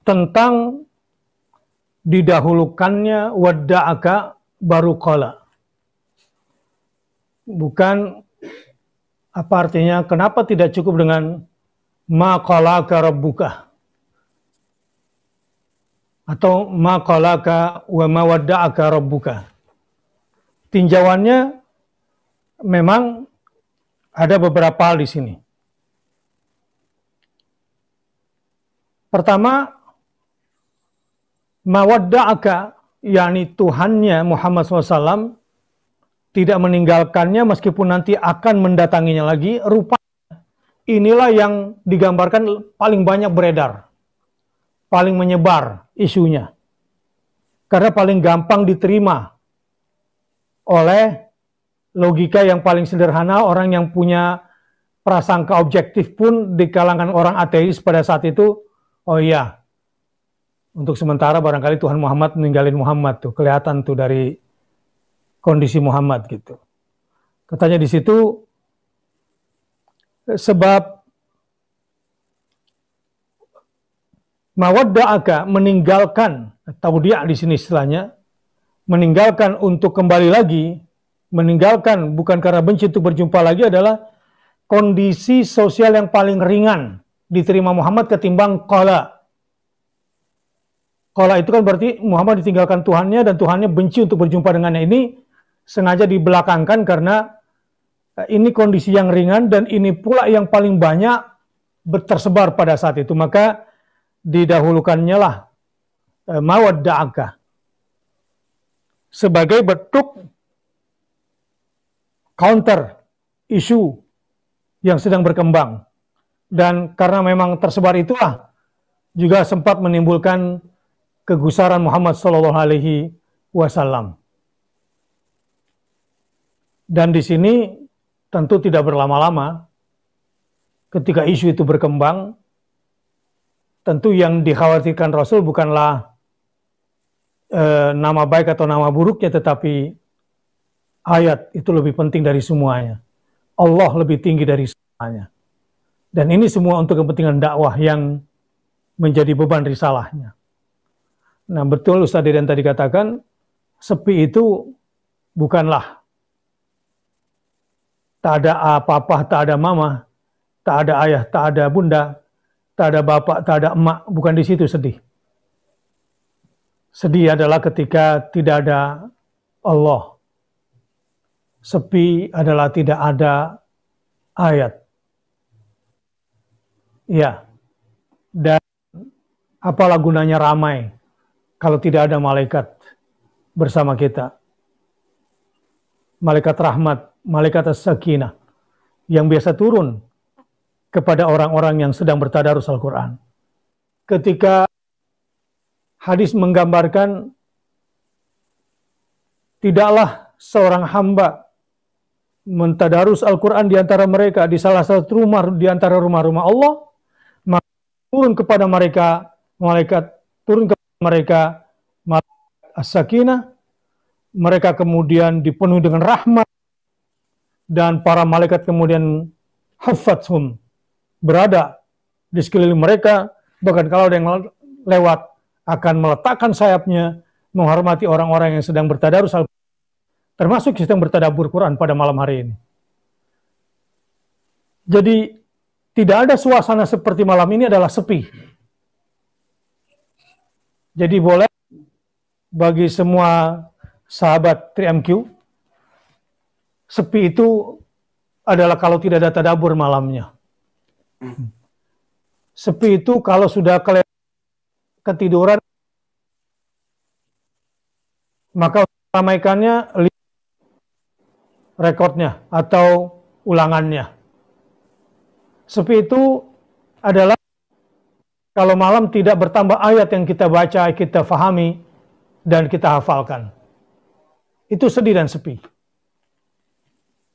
tentang didahulukannya wadda'aka baru qala. Bukan apa artinya, kenapa tidak cukup dengan ma qalaka rabbuka atau ma qalaka wa ma wadda'aka rabbuka. Tinjauannya memang ada beberapa hal di sini. Pertama, ma wadda'aka, yakni Tuhannya Muhammad SAW tidak meninggalkannya meskipun nanti akan mendatanginya lagi. Rupanya inilah yang digambarkan paling banyak beredar, paling menyebar isunya, karena paling gampang diterima oleh logika yang paling sederhana. Orang yang punya prasangka objektif pun di kalangan orang ateis pada saat itu, oh iya, untuk sementara barangkali Tuhan Muhammad meninggalin Muhammad tuh, kelihatan tuh dari kondisi Muhammad gitu. Katanya di situ, sebab mawadda'aka, meninggalkan, atau dia di sini istilahnya meninggalkan untuk kembali lagi, meninggalkan bukan karena benci untuk berjumpa lagi, adalah kondisi sosial yang paling ringan diterima Muhammad ketimbang qala. Qala itu kan berarti Muhammad ditinggalkan Tuhannya dan Tuhannya benci untuk berjumpa dengannya. Ini sengaja dibelakangkan karena ini kondisi yang ringan dan ini pula yang paling banyak tersebar pada saat itu. Maka didahulukannya lah mawadda'aka sebagai bentuk counter isu yang sedang berkembang. Dan karena memang tersebar itulah juga sempat menimbulkan kegusaran Muhammad SAW. Dan di sini tentu tidak berlama-lama, ketika isu itu berkembang, tentu yang dikhawatirkan Rasul bukanlah nama baik atau nama buruknya, tetapi ayat itu lebih penting dari semuanya. Allah lebih tinggi dari semuanya. Dan ini semua untuk kepentingan dakwah yang menjadi beban risalahnya. Nah, betul Ustaz Didan tadi katakan, sepi itu bukanlah tak ada apa-apa, tak ada mama, tak ada ayah, tak ada bunda, tak ada bapak, tak ada emak. Bukan di situ sedih. Sedih adalah ketika tidak ada Allah. Sepi adalah tidak ada ayat. Ya. Dan apalah gunanya ramai kalau tidak ada malaikat bersama kita. Malaikat rahmat, malaikat as-sakinah yang biasa turun kepada orang-orang yang sedang bertadarus Al-Quran. Ketika hadis menggambarkan tidaklah seorang hamba mentadarus Al-Quran di antara mereka di salah satu rumah di antara rumah-rumah Allah, maka turun kepada mereka malaikat, turun kepada mereka malaikat as-sakinah, mereka kemudian dipenuhi dengan rahmat, dan para malaikat kemudian haffathum, berada di sekeliling mereka, bahkan kalau ada yang lewat akan meletakkan sayapnya menghormati orang-orang yang sedang bertadarus Al-Quran, termasuk yang sedang bertadabbur Quran pada malam hari ini. Jadi tidak ada suasana seperti malam ini, adalah sepi. Jadi boleh bagi semua sahabat 3MQ, sepi itu adalah kalau tidak ada tadabbur malamnya. Sepi itu kalau sudah ketiduran, maka ramaikannya rekodnya atau ulangannya. Sepi itu adalah kalau malam tidak bertambah ayat yang kita baca, kita fahami, dan kita hafalkan. Itu sedih dan sepi.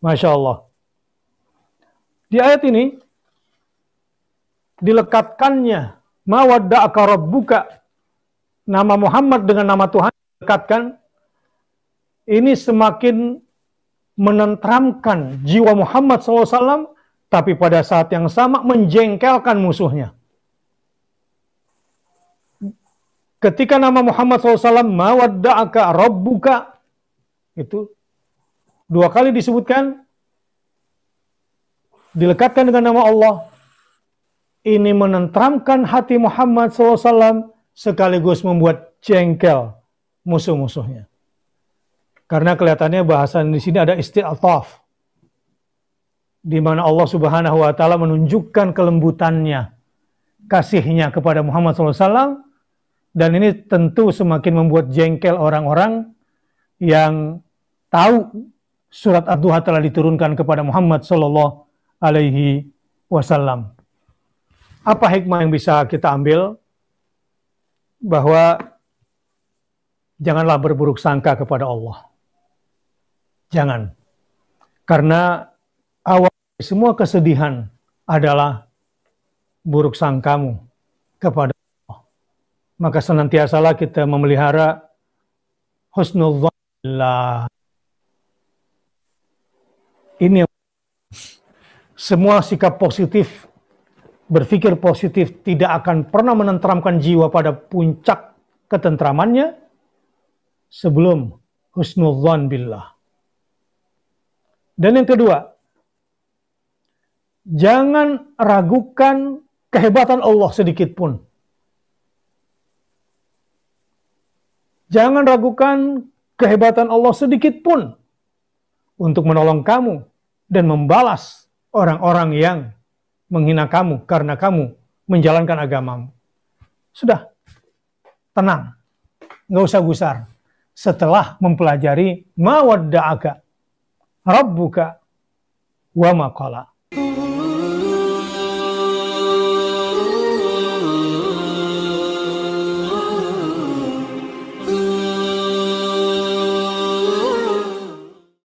Masya Allah. Di ayat ini dilekatkannya mawadda'aka rabbuka, nama Muhammad dengan nama Tuhan dilekatkan. Ini semakin menenteramkan jiwa Muhammad SAW, tapi pada saat yang sama menjengkelkan musuhnya. ketika nama Muhammad SAW, ma wadda'aka rabbuka, itu 2 kali disebutkan, dilekatkan dengan nama Allah. Ini menenteramkan hati Muhammad SAW, sekaligus membuat jengkel musuh-musuhnya. Karena kelihatannya bahasan di sini ada isti'ataf, di mana Allah Subhanahu wa taala menunjukkan kelembutannya, kasihnya kepada Muhammad SAW, dan ini tentu semakin membuat jengkel orang-orang yang tahu surat Ad-Duha telah diturunkan kepada Muhammad Sallallahu Alaihi Wasallam. Apa hikmah yang bisa kita ambil? Bahwa janganlah berburuk sangka kepada Allah. Jangan. Karena awal semua kesedihan adalah buruk sangkamu kepada Allah. Maka senantiasalah kita memelihara husnul dzan. Ini semua sikap positif, berpikir positif tidak akan pernah menenteramkan jiwa pada puncak ketentramannya sebelum husnudzan billah. Dan yang kedua, jangan ragukan kehebatan Allah sedikit pun. Jangan ragukan kehebatan Allah sedikit pun untuk menolong kamu dan membalas orang-orang yang menghina kamu karena kamu menjalankan agamamu. Sudah, tenang, nggak usah gusar. Setelah mempelajari ma wadda'aka rabbuka wa ma qala.